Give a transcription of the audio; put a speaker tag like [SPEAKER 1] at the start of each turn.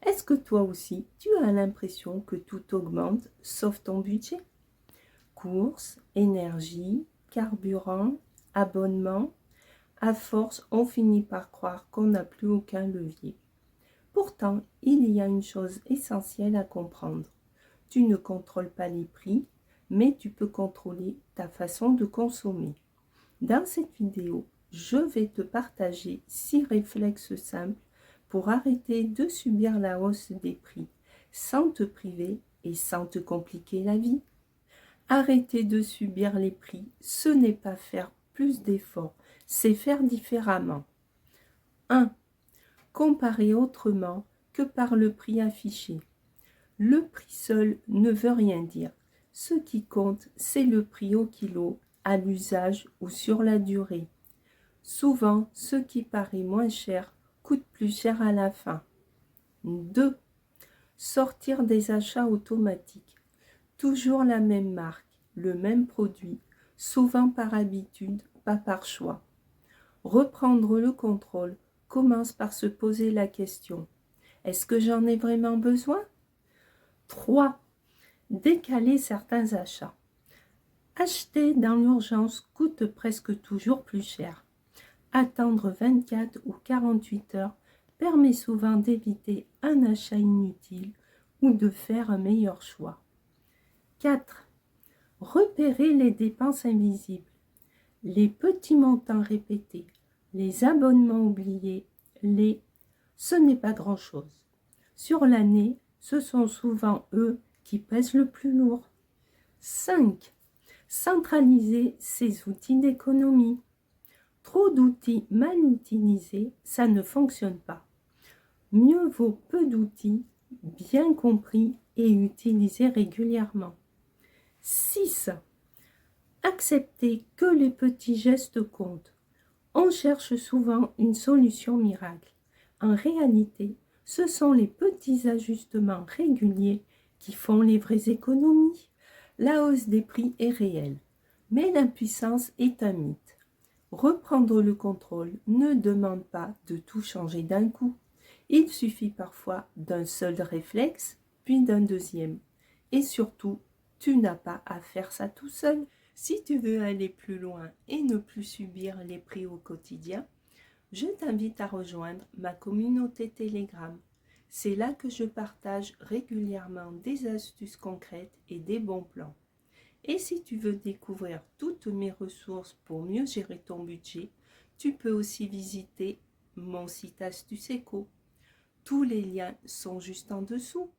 [SPEAKER 1] Est-ce que toi aussi, tu as l'impression que tout augmente sauf ton budget? Courses, énergie, carburant, abonnement, à force, on finit par croire qu'on n'a plus aucun levier. Pourtant, il y a une chose essentielle à comprendre. Tu ne contrôles pas les prix, mais tu peux contrôler ta façon de consommer. Dans cette vidéo, je vais te partager 6 réflexes simples pour arrêter de subir la hausse des prix, sans te priver et sans te compliquer la vie. Arrêter de subir les prix, ce n'est pas faire plus d'efforts, c'est faire différemment. 1. Comparer autrement que par le prix affiché. Le prix seul ne veut rien dire. Ce qui compte, c'est le prix au kilo, à l'usage ou sur la durée. Souvent, ce qui paraît moins cher coûte plus cher à la fin. 2. Sortir des achats automatiques. Toujours la même marque, le même produit, souvent par habitude, pas par choix. Reprendre le contrôle commence par se poser la question: est-ce que j'en ai vraiment besoin? 3. Décaler certains achats. Acheter dans l'urgence coûte presque toujours plus cher. Attendre 24 ou 48 heures permet souvent d'éviter un achat inutile ou de faire un meilleur choix. 4. Repérer les dépenses invisibles. Les petits montants répétés, les abonnements oubliés, ce n'est pas grand-chose. Sur l'année, ce sont souvent eux qui pèsent le plus lourd. 5. Centraliser ses outils d'économie. Trop d'outils mal utilisés, ça ne fonctionne pas. Mieux vaut peu d'outils, bien compris et utilisés régulièrement. 6. Accepter que les petits gestes comptent. On cherche souvent une solution miracle. En réalité, ce sont les petits ajustements réguliers qui font les vraies économies. La hausse des prix est réelle, mais l'impuissance est un mythe. Reprendre le contrôle ne demande pas de tout changer d'un coup. Il suffit parfois d'un seul réflexe, puis d'un deuxième. Et surtout, tu n'as pas à faire ça tout seul. Si tu veux aller plus loin et ne plus subir les prix au quotidien, je t'invite à rejoindre ma communauté Telegram. C'est là que je partage régulièrement des astuces concrètes et des bons plans. Et si tu veux découvrir toutes mes ressources pour mieux gérer ton budget, tu peux aussi visiter mon site Astuce Éco. Tous les liens sont juste en dessous.